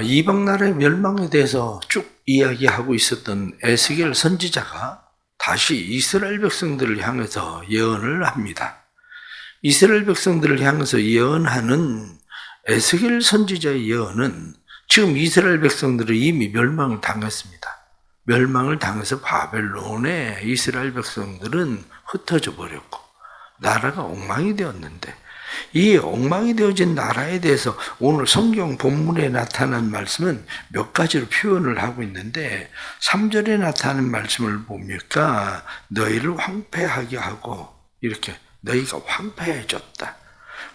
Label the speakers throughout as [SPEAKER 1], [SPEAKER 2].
[SPEAKER 1] 이방 나라의 멸망에 대해서 쭉 이야기하고 있었던 에스겔 선지자가 다시 이스라엘 백성들을 향해서 예언을 합니다. 이스라엘 백성들을 향해서 예언하는 에스겔 선지자의 예언은 지금 이스라엘 백성들은 이미 멸망을 당했습니다. 멸망을 당해서 바벨론에 이스라엘 백성들은 흩어져 버렸고 나라가 엉망이 되었는데, 이 엉망이 되어진 나라에 대해서 오늘 성경 본문에 나타난 말씀은 몇 가지로 표현을 하고 있는데, 3절에 나타나는 말씀을 보니까 너희를 황폐하게 하고, 이렇게 너희가 황폐해졌다.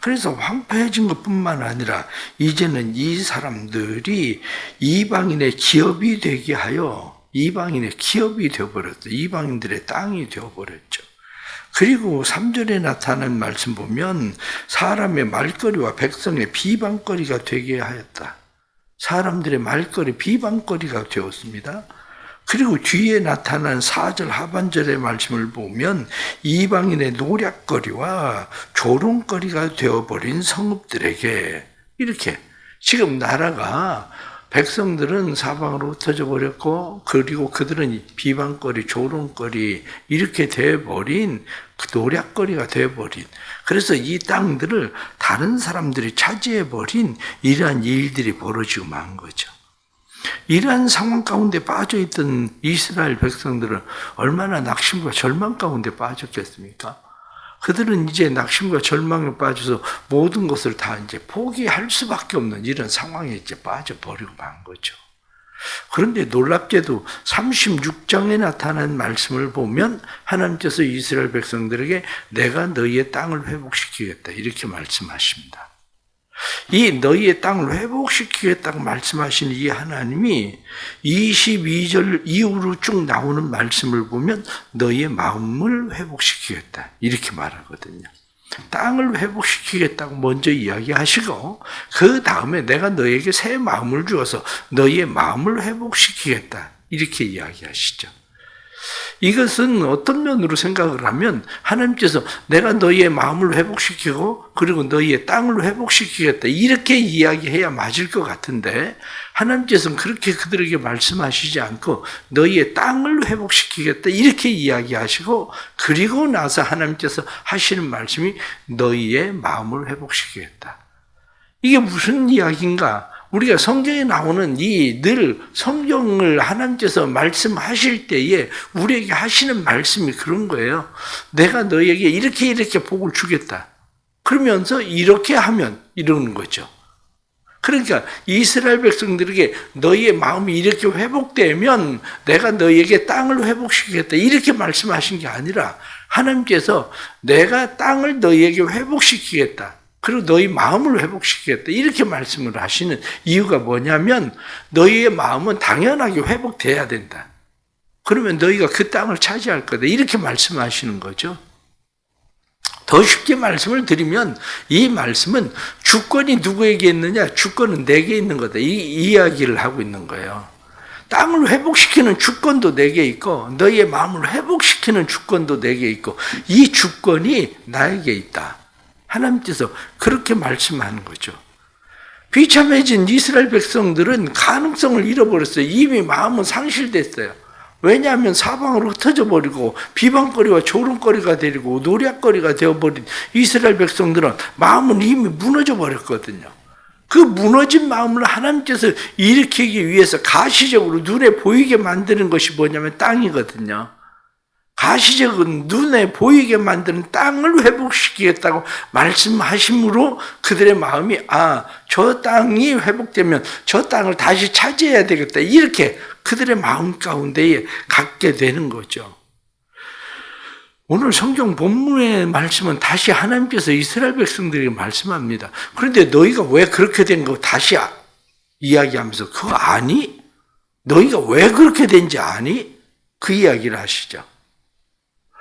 [SPEAKER 1] 그래서 황폐해진 것뿐만 아니라 이제는 이 사람들이 이방인의 기업이 되게 하여 이방인의 기업이 되어버렸죠. 이방인들의 땅이 되어버렸죠. 그리고 3절에 나타나는 말씀 보면 사람의 말거리와 백성의 비방거리가 되게 하였다. 사람들의 말거리, 비방거리가 되었습니다. 그리고 뒤에 나타난 4절 하반절의 말씀을 보면 이방인의 노략거리와 조롱거리가 되어버린 성읍들에게, 이렇게 지금 나라가 백성들은 사방으로 흩어져 버렸고, 그리고 그들은 비방거리, 조롱거리 이렇게 되어버린, 그 노략거리가 되어버린, 그래서 이 땅들을 다른 사람들이 차지해버린 이러한 일들이 벌어지고 만 거죠. 이러한 상황 가운데 빠져있던 이스라엘 백성들은 얼마나 낙심과 절망 가운데 빠졌겠습니까? 그들은 이제 낙심과 절망에 빠져서 모든 것을 다 이제 포기할 수밖에 없는 이런 상황에 이제 빠져버리고 만 거죠. 그런데 놀랍게도 36장에 나타난 말씀을 보면 하나님께서 이스라엘 백성들에게 내가 너희의 땅을 회복시키겠다, 이렇게 말씀하십니다. 이 너희의 땅을 회복시키겠다고 말씀하신 이 하나님이 22절 이후로 쭉 나오는 말씀을 보면 너희의 마음을 회복시키겠다, 이렇게 말하거든요. 땅을 회복시키겠다고 먼저 이야기하시고, 그 다음에 내가 너희에게 새 마음을 주어서 너희의 마음을 회복시키겠다, 이렇게 이야기하시죠. 이것은 어떤 면으로 생각을 하면 하나님께서 내가 너희의 마음을 회복시키고 그리고 너희의 땅을 회복시키겠다, 이렇게 이야기해야 맞을 것 같은데, 하나님께서는 그렇게 그들에게 말씀하시지 않고 너희의 땅을 회복시키겠다, 이렇게 이야기하시고, 그리고 나서 하나님께서 하시는 말씀이 너희의 마음을 회복시키겠다. 이게 무슨 이야기인가? 우리가 성경에 나오는 늘 성경을 하나님께서 말씀하실 때에 우리에게 하시는 말씀이 그런 거예요. 내가 너희에게 이렇게 복을 주겠다. 그러면서 이렇게 하면 이러는 거죠. 그러니까 이스라엘 백성들에게 너희의 마음이 이렇게 회복되면 내가 너희에게 땅을 회복시키겠다, 이렇게 말씀하신 게 아니라 하나님께서 내가 땅을 너희에게 회복시키겠다, 그리고 너희 마음을 회복시키겠다, 이렇게 말씀을 하시는 이유가 뭐냐면 너희의 마음은 당연하게 회복돼야 된다. 그러면 너희가 그 땅을 차지할 거다, 이렇게 말씀하시는 거죠. 더 쉽게 말씀을 드리면 이 말씀은 주권이 누구에게 있느냐? 주권은 내게 있는 거다, 이 이야기를 하고 있는 거예요. 땅을 회복시키는 주권도 내게 있고 너희의 마음을 회복시키는 주권도 내게 있고, 이 주권이 나에게 있다. 하나님께서 그렇게 말씀하는 거죠. 비참해진 이스라엘 백성들은 가능성을 잃어버렸어요. 이미 마음은 상실됐어요. 왜냐하면 사방으로 흩어져 버리고 비방거리와 조롱거리가 되고 노략거리가 되어버린 이스라엘 백성들은 마음은 이미 무너져 버렸거든요. 그 무너진 마음을 하나님께서 일으키기 위해서 가시적으로 눈에 보이게 만드는 것이 뭐냐면 땅이거든요. 가시적은 눈에 보이게 만드는 땅을 회복시키겠다고 말씀하심으로 그들의 마음이 저 땅이 회복되면 저 땅을 다시 차지해야 되겠다, 이렇게 그들의 마음 가운데에 갖게 되는 거죠. 오늘 성경 본문의 말씀은 다시 하나님께서 이스라엘 백성들에게 말씀합니다. 그런데 너희가 왜 그렇게 된 거 다시 이야기하면서 그거 아니? 너희가 왜 그렇게 된지 아니? 그 이야기를 하시죠.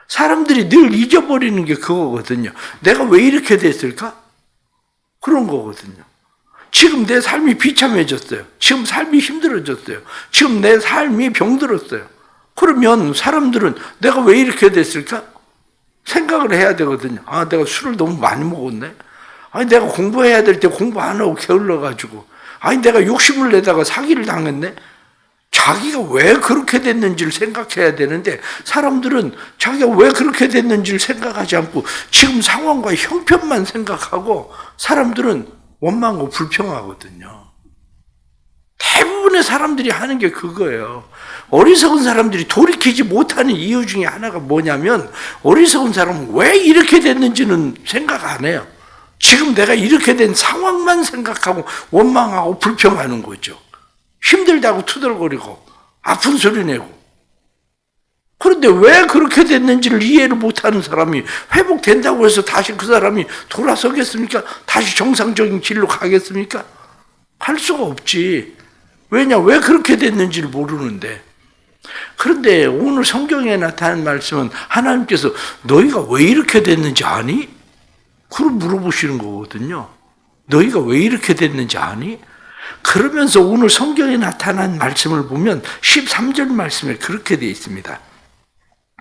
[SPEAKER 1] 사람들이 늘 잊어버리는 게 그거거든요. 내가 왜 이렇게 됐을까? 그런 거거든요. 지금 내 삶이 비참해졌어요. 지금 삶이 힘들어졌어요. 지금 내 삶이 병들었어요. 그러면 사람들은 내가 왜 이렇게 됐을까? 생각을 해야 되거든요. 내가 술을 너무 많이 먹었네. 아니 내가 공부해야 될 때 공부 안 하고 게을러가지고, 아니 내가 욕심을 내다가 사기를 당했네. 자기가 왜 그렇게 됐는지를 생각해야 되는데 사람들은 자기가 왜 그렇게 됐는지를 생각하지 않고 지금 상황과 형편만 생각하고 사람들은 원망하고 불평하거든요. 대부분의 사람들이 하는 게 그거예요. 어리석은 사람들이 돌이키지 못하는 이유 중에 하나가 뭐냐면 어리석은 사람은 왜 이렇게 됐는지는 생각 안 해요. 지금 내가 이렇게 된 상황만 생각하고 원망하고 불평하는 거죠. 힘들다고 투덜거리고 아픈 소리 내고. 그런데 왜 그렇게 됐는지를 이해를 못하는 사람이 회복된다고 해서 다시 그 사람이 돌아서겠습니까? 다시 정상적인 길로 가겠습니까? 할 수가 없지. 왜냐? 왜 그렇게 됐는지를 모르는데. 그런데 오늘 성경에 나타난 말씀은 하나님께서 너희가 왜 이렇게 됐는지 아니? 그걸 물어보시는 거거든요. 너희가 왜 이렇게 됐는지 아니? 그러면서 오늘 성경에 나타난 말씀을 보면 13절 말씀에 그렇게 되어 있습니다.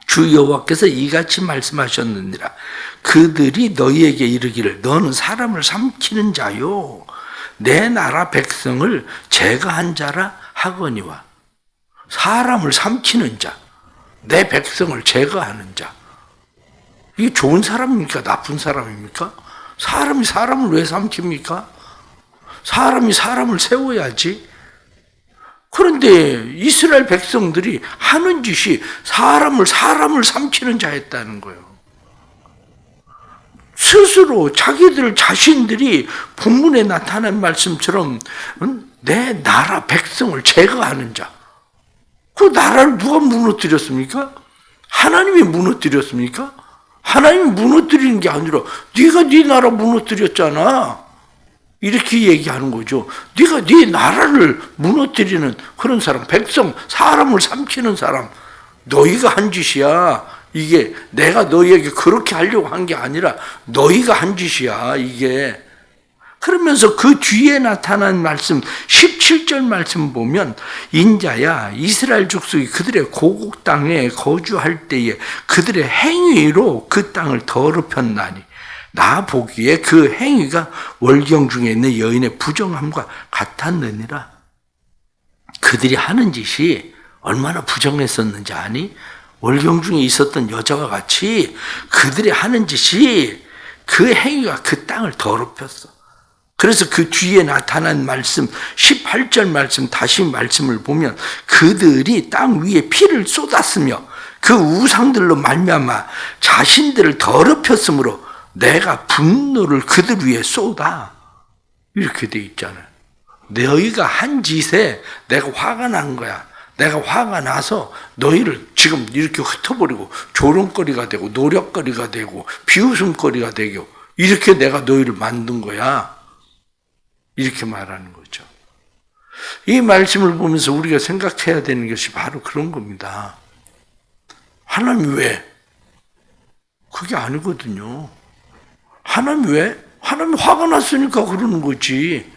[SPEAKER 1] 주 여호와께서 이같이 말씀하셨느니라. 그들이 너희에게 이르기를 너는 사람을 삼키는 자요 내 나라 백성을 제거한 자라 하거니와. 사람을 삼키는 자, 내 백성을 제거하는 자. 이게 좋은 사람입니까? 나쁜 사람입니까? 사람이 사람을 왜 삼킵니까? 사람이 사람을 세워야지. 그런데 이스라엘 백성들이 하는 짓이 사람을 삼키는 자였다는 거예요. 스스로 자기들 자신들이 본문에 나타난 말씀처럼 내 나라 백성을 제거하는 자. 그 나라를 누가 무너뜨렸습니까? 하나님이 무너뜨렸습니까? 하나님이 무너뜨리는 게 아니라 네가 네 나라 무너뜨렸잖아. 이렇게 얘기하는 거죠. 네가 네 나라를 무너뜨리는 그런 사람, 백성, 사람을 삼키는 사람, 너희가 한 짓이야. 이게 내가 너희에게 그렇게 하려고 한 게 아니라 너희가 한 짓이야, 이게. 그러면서 그 뒤에 나타난 말씀, 17절 말씀 보면 인자야 이스라엘 족속이 그들의 고국 땅에 거주할 때에 그들의 행위로 그 땅을 더럽혔나니 나 보기에 그 행위가 월경 중에 있는 여인의 부정함과 같았느니라. 그들이 하는 짓이 얼마나 부정했었는지 아니? 월경 중에 있었던 여자와 같이 그들이 하는 짓이 그 행위가 그 땅을 더럽혔어. 그래서 그 뒤에 나타난 말씀 18절 말씀 다시 말씀을 보면 그들이 땅 위에 피를 쏟았으며 그 우상들로 말미암아 자신들을 더럽혔으므로 내가 분노를 그들 위에 쏟아. 이렇게 돼 있잖아요. 너희가 한 짓에 내가 화가 난 거야. 내가 화가 나서 너희를 지금 이렇게 흩어버리고 조롱거리가 되고 노력거리가 되고 비웃음거리가 되고 이렇게 내가 너희를 만든 거야. 이렇게 말하는 거죠. 이 말씀을 보면서 우리가 생각해야 되는 것이 바로 그런 겁니다. 하나님 왜? 그게 아니거든요. 하나님 왜? 하나님 화가 났으니까 그러는 거지.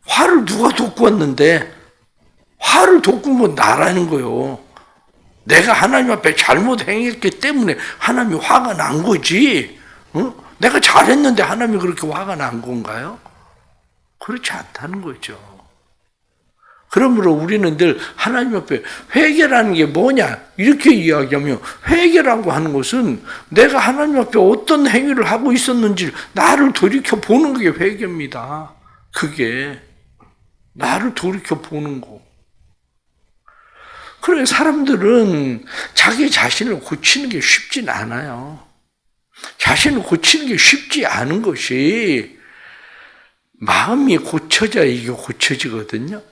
[SPEAKER 1] 화를 누가 돋구 왔는데 화를 돋군 건 나라는 거예요. 내가 하나님 앞에 잘못 행했기 때문에 하나님이 화가 난 거지. 내가 잘했는데 하나님이 그렇게 화가 난 건가요? 그렇지 않다는 거죠. 그러므로 우리는 늘 하나님 앞에 회개라는 게 뭐냐 이렇게 이야기하면 회개라고 하는 것은 내가 하나님 앞에 어떤 행위를 하고 있었는지 나를 돌이켜 보는 게 회개입니다. 그게 나를 돌이켜 보는 거. 그래 사람들은 자기 자신을 고치는 게 쉽진 않아요. 자신을 고치는 게 쉽지 않은 것이 마음이 고쳐져야 이게 고쳐지거든요.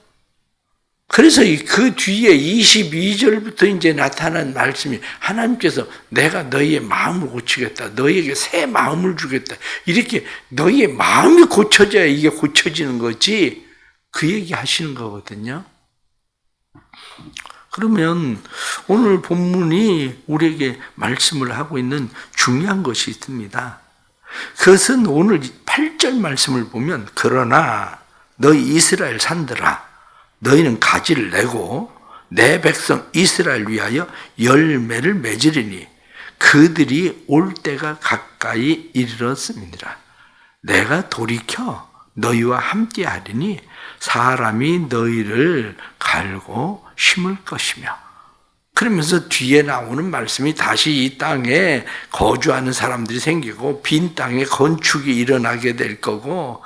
[SPEAKER 1] 그래서 그 뒤에 22절부터 이제 나타난 말씀이 하나님께서 내가 너희의 마음을 고치겠다. 너희에게 새 마음을 주겠다. 이렇게 너희의 마음이 고쳐져야 이게 고쳐지는 거지. 그 얘기 하시는 거거든요. 그러면 오늘 본문이 우리에게 말씀을 하고 있는 중요한 것이 있습니다. 그것은 오늘 8절 말씀을 보면 그러나 너희 이스라엘 산들아 너희는 가지를 내고 내 백성 이스라엘 위하여 열매를 맺으리니 그들이 올 때가 가까이 이르렀습니다. 내가 돌이켜 너희와 함께 하리니 사람이 너희를 갈고 심을 것이며. 그러면서 뒤에 나오는 말씀이 다시 이 땅에 거주하는 사람들이 생기고 빈 땅에 건축이 일어나게 될 거고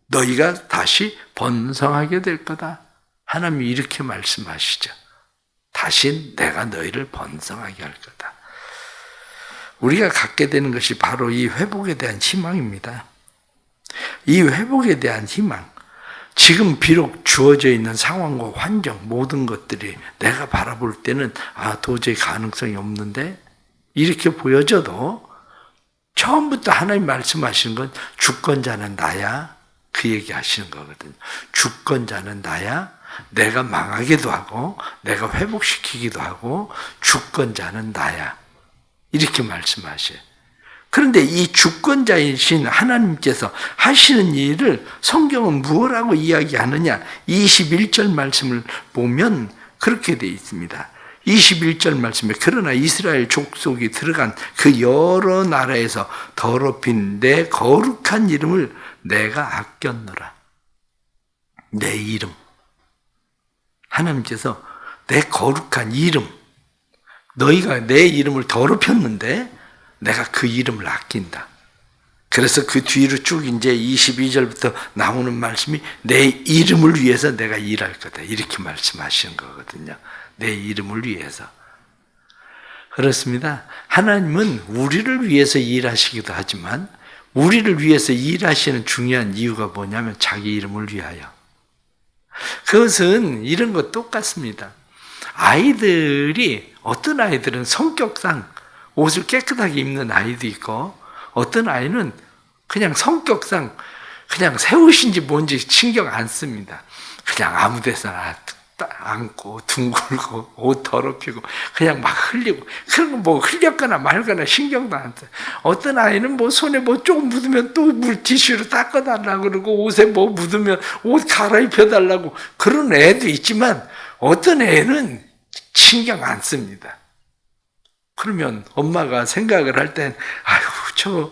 [SPEAKER 1] 너희가 다시 번성하게 될 거다. 하나님이 이렇게 말씀하시죠. 다시 내가 너희를 번성하게 할 거다. 우리가 갖게 되는 것이 바로 이 회복에 대한 희망입니다. 이 회복에 대한 희망. 지금 비록 주어져 있는 상황과 환경, 모든 것들이 내가 바라볼 때는 도저히 가능성이 없는데 이렇게 보여져도 처음부터 하나님 말씀하시는 건 주권자는 나야. 그 얘기 하시는 거거든요. 주권자는 나야. 내가 망하기도 하고 내가 회복시키기도 하고 주권자는 나야. 이렇게 말씀하셔요. 그런데 이 주권자이신 하나님께서 하시는 일을 성경은 무엇라고 이야기하느냐? 21절 말씀을 보면 그렇게 되어 있습니다. 21절 말씀에 그러나 이스라엘 족속이 들어간 그 여러 나라에서 더럽힌 내 거룩한 이름을 내가 아꼈노라. 내 이름. 하나님께서 내 거룩한 이름, 너희가 내 이름을 더럽혔는데 내가 그 이름을 아낀다. 그래서 그 뒤로 쭉 이제 22절부터 나오는 말씀이 내 이름을 위해서 내가 일할 거다. 이렇게 말씀하시는 거거든요. 내 이름을 위해서. 그렇습니다. 하나님은 우리를 위해서 일하시기도 하지만 우리를 위해서 일하시는 중요한 이유가 뭐냐면 자기 이름을 위하여. 그것은 이런 것 똑같습니다. 아이들이 어떤 아이들은 성격상 옷을 깨끗하게 입는 아이도 있고 어떤 아이는 그냥 성격상 그냥 새 옷인지 뭔지 신경 안 씁니다. 그냥 아무 데서나 앉고 둥글고 옷 더럽히고 그냥 막 흘리고 그런 거 뭐 흘렸거나 말거나 신경도 안 써요. 어떤 아이는 뭐 손에 뭐 조금 묻으면 또 물티슈로 닦아달라고 그러고 옷에 뭐 묻으면 옷 갈아입혀 달라고 그런 애도 있지만 어떤 애는 신경 안 씁니다. 그러면 엄마가 생각을 할 땐 아유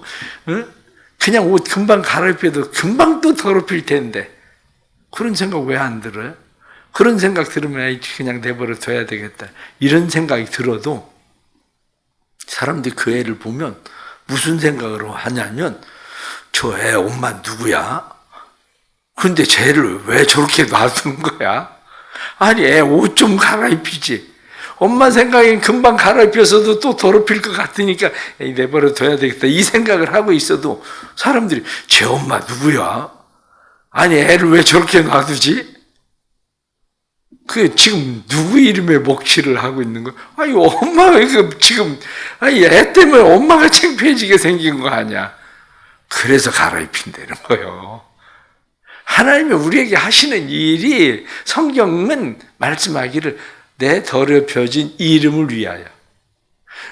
[SPEAKER 1] 그냥 옷 금방 갈아입혀도 금방 또 더럽힐 텐데 그런 생각 왜 안 들어요? 그런 생각 들으면 그냥 내버려 둬야 되겠다. 이런 생각이 들어도 사람들이 그 애를 보면 무슨 생각으로 하냐면 저 애 엄마 누구야? 근데 쟤를 왜 저렇게 놔두는 거야? 아니 애 옷 좀 갈아입히지. 엄마 생각엔 금방 갈아입혀서도 또 더럽힐 것 같으니까 내버려 둬야 되겠다. 이 생각을 하고 있어도 사람들이 쟤 엄마 누구야? 아니 애를 왜 저렇게 놔두지? 그 지금 누구 이름에 먹칠을 하고 있는 거야? 아니 엄마가 지금 애 때문에 엄마가 창피해지게 생긴 거 아니야? 그래서 갈아입힌다는 거예요. 하나님이 우리에게 하시는 일이 성경은 말씀하기를 내 더럽혀진 이름을 위하여.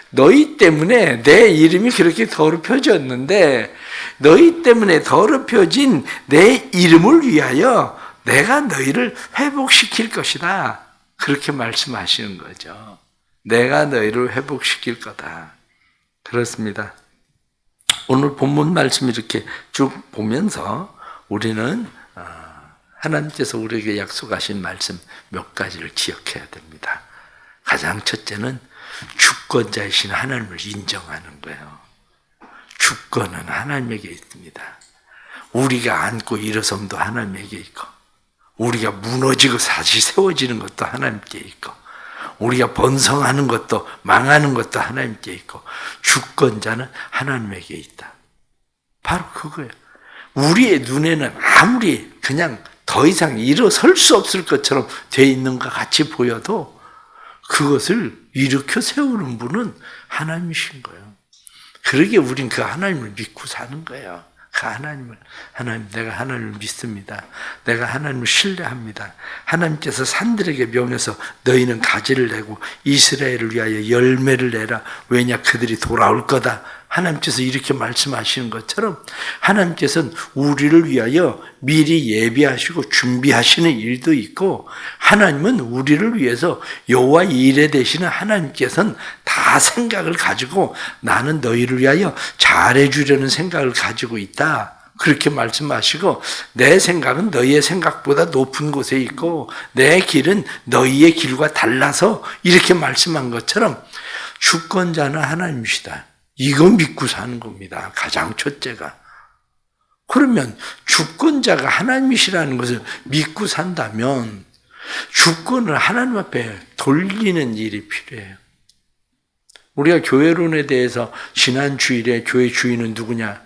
[SPEAKER 1] 너희 때문에 내 이름이 그렇게 더럽혀졌는데 너희 때문에 더럽혀진 내 이름을 위하여 내가 너희를 회복시킬 것이다. 그렇게 말씀하시는 거죠. 내가 너희를 회복시킬 거다. 그렇습니다. 오늘 본문 말씀 이렇게 쭉 보면서 우리는 하나님께서 우리에게 약속하신 말씀 몇 가지를 기억해야 됩니다. 가장 첫째는 주권자이신 하나님을 인정하는 거예요. 주권은 하나님에게 있습니다. 우리가 앉고 일어섬도 하나님에게 있고 우리가 무너지고 다시 세워지는 것도 하나님께 있고 우리가 번성하는 것도 망하는 것도 하나님께 있고 주권자는 하나님에게 있다. 바로 그거예요. 우리의 눈에는 아무리 그냥 더 이상 일어설 수 없을 것처럼 돼 있는 것 같이 보여도 그것을 일으켜 세우는 분은 하나님이신 거예요. 그러기에 우린 그 하나님을 믿고 사는 거예요. 그 하나님, 내가 하나님을 믿습니다. 내가 하나님을 신뢰합니다. 하나님께서 산들에게 명해서 너희는 가지를 내고 이스라엘을 위하여 열매를 내라. 왜냐 그들이 돌아올 거다. 하나님께서 이렇게 말씀하시는 것처럼 하나님께서는 우리를 위하여 미리 예비하시고 준비하시는 일도 있고, 하나님은 우리를 위해서 여호와 이레 되시는 하나님께서는 다 생각을 가지고 나는 너희를 위하여 잘해주려는 생각을 가지고 있다. 그렇게 말씀하시고, 내 생각은 너희의 생각보다 높은 곳에 있고 내 길은 너희의 길과 달라서 이렇게 말씀한 것처럼 주권자는 하나님이시다. 이거 믿고 사는 겁니다. 가장 첫째가. 그러면 주권자가 하나님이시라는 것을 믿고 산다면 주권을 하나님 앞에 돌리는 일이 필요해요. 우리가 교회론에 대해서 지난 주일에 교회 주인은 누구냐?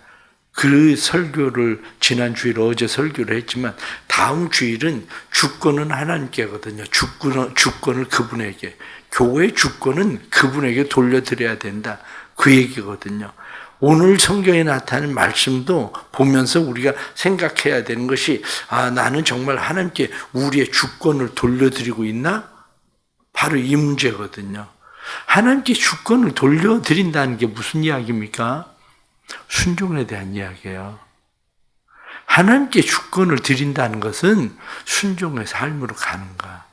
[SPEAKER 1] 그 설교를 지난 주일 어제 설교를 했지만 다음 주일은 주권은 하나님께거든요. 주권을 그분에게, 교회의 주권은 그분에게 돌려드려야 된다. 그 얘기거든요. 오늘 성경에 나타나는 말씀도 보면서 우리가 생각해야 되는 것이, 나는 정말 하나님께 우리의 주권을 돌려드리고 있나? 바로 이 문제거든요. 하나님께 주권을 돌려드린다는 게 무슨 이야기입니까? 순종에 대한 이야기예요. 하나님께 주권을 드린다는 것은 순종의 삶으로 가는가?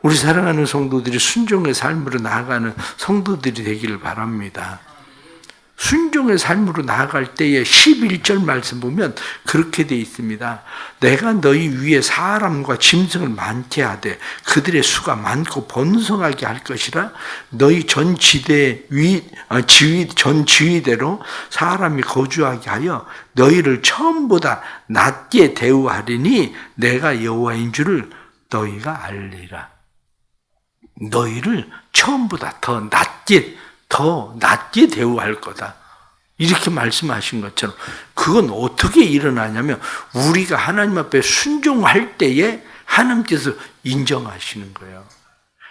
[SPEAKER 1] 우리 사랑하는 성도들이 순종의 삶으로 나아가는 성도들이 되기를 바랍니다. 순종의 삶으로 나아갈 때에 11절 말씀 보면 그렇게 되어 있습니다. 내가 너희 위에 사람과 짐승을 많게 하되 그들의 수가 많고 번성하게 할 것이라. 너희 전 지위대로 사람이 거주하게 하여 너희를 처음보다 낮게 대우하리니 내가 여호와인 줄을 너희가 알리라. 너희를 처음보다 더 낮게 대우할 거다. 이렇게 말씀하신 것처럼 그건 어떻게 일어나냐면 우리가 하나님 앞에 순종할 때에 하나님께서 인정하시는 거예요.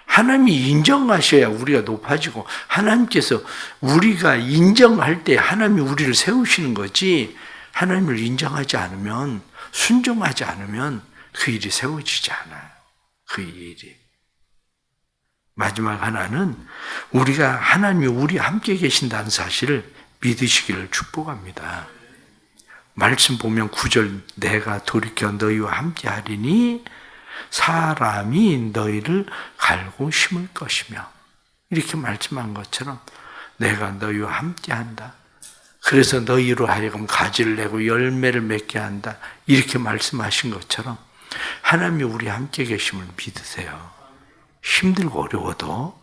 [SPEAKER 1] 하나님이 인정하셔야 우리가 높아지고, 하나님께서 우리가 인정할 때 하나님이 우리를 세우시는 거지, 하나님을 인정하지 않으면, 순종하지 않으면 그 일이 세워지지 않아요. 그 일이. 마지막 하나는 우리가 하나님이 우리와 함께 계신다는 사실을 믿으시기를 축복합니다. 말씀 보면 9절, 내가 돌이켜 너희와 함께 하리니 사람이 너희를 갈고 심을 것이며, 이렇게 말씀한 것처럼 내가 너희와 함께 한다. 그래서 너희로 하여금 가지를 내고 열매를 맺게 한다. 이렇게 말씀하신 것처럼 하나님이 우리와 함께 계심을 믿으세요. 힘들고 어려워도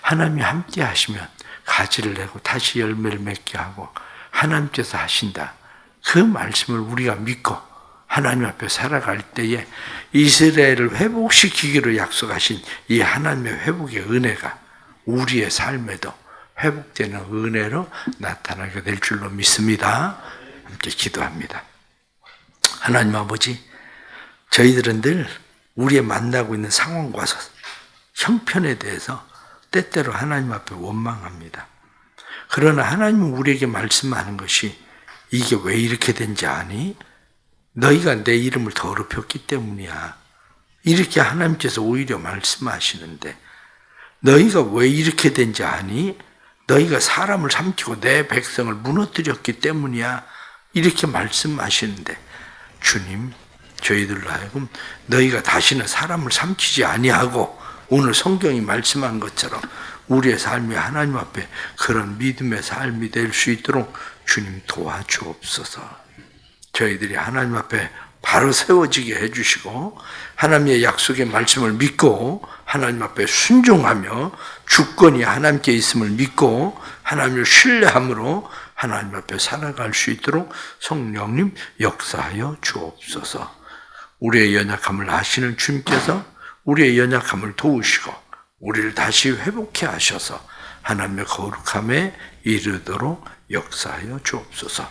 [SPEAKER 1] 하나님이 함께 하시면 가지를 내고 다시 열매를 맺게 하고 하나님께서 하신다. 그 말씀을 우리가 믿고 하나님 앞에 살아갈 때에 이스라엘을 회복시키기로 약속하신 이 하나님의 회복의 은혜가 우리의 삶에도 회복되는 은혜로 나타나게 될 줄로 믿습니다. 함께 기도합니다. 하나님 아버지, 저희들은 늘 우리의 만나고 있는 상황과 형편에 대해서 때때로 하나님 앞에 원망합니다. 그러나 하나님은 우리에게 말씀하는 것이, 이게 왜 이렇게 된지 아니? 너희가 내 이름을 더럽혔기 때문이야. 이렇게 하나님께서 오히려 말씀하시는데, 너희가 왜 이렇게 된지 아니? 너희가 사람을 삼키고 내 백성을 무너뜨렸기 때문이야. 이렇게 말씀하시는데, 주님, 저희들로 하여금 너희가 다시는 사람을 삼키지 아니하고 오늘 성경이 말씀한 것처럼 우리의 삶이 하나님 앞에 그런 믿음의 삶이 될 수 있도록 주님 도와주옵소서. 저희들이 하나님 앞에 바로 세워지게 해주시고 하나님의 약속의 말씀을 믿고 하나님 앞에 순종하며 주권이 하나님께 있음을 믿고 하나님을 신뢰함으로 하나님 앞에 살아갈 수 있도록 성령님 역사하여 주옵소서. 우리의 연약함을 아시는 주님께서 우리의 연약함을 도우시고 우리를 다시 회복해 하셔서 하나님의 거룩함에 이르도록 역사하여 주옵소서.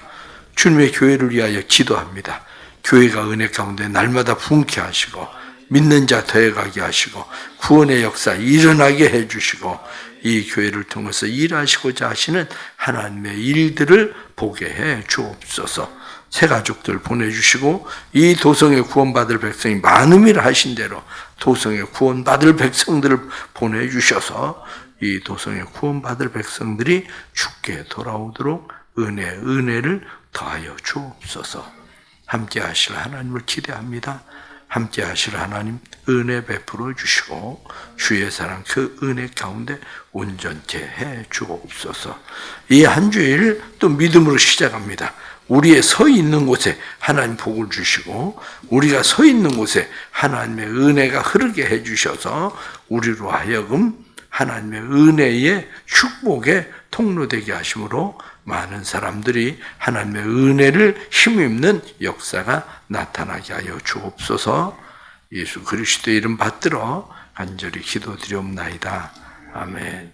[SPEAKER 1] 주님의 교회를 위하여 기도합니다. 교회가 은혜 가운데 날마다 부흥케 하시고 믿는 자 더해가게 하시고 구원의 역사 일어나게 해주시고 이 교회를 통해서 일하시고자 하시는 하나님의 일들을 보게 해 주옵소서. 새 가족들 보내주시고 이 도성에 구원받을 백성이 많음이라 하신 대로 도성에 구원받을 백성들을 보내주셔서 이 도성에 구원받을 백성들이 주께 돌아오도록 은혜를 더하여 주옵소서. 함께 하실 하나님을 기대합니다. 함께 하실 하나님 은혜 베풀어 주시고 주의 사랑 그 은혜 가운데 온전케 해 주옵소서. 이 한 주일 또 믿음으로 시작합니다. 우리의 서 있는 곳에 하나님 복을 주시고 우리가 서 있는 곳에 하나님의 은혜가 흐르게 해 주셔서 우리로 하여금 하나님의 은혜의 축복의 통로되게 하심으로 많은 사람들이 하나님의 은혜를 힘입는 역사가 나타나게 하여 주옵소서. 예수 그리스도의 이름 받들어 간절히 기도드리옵나이다. 아멘.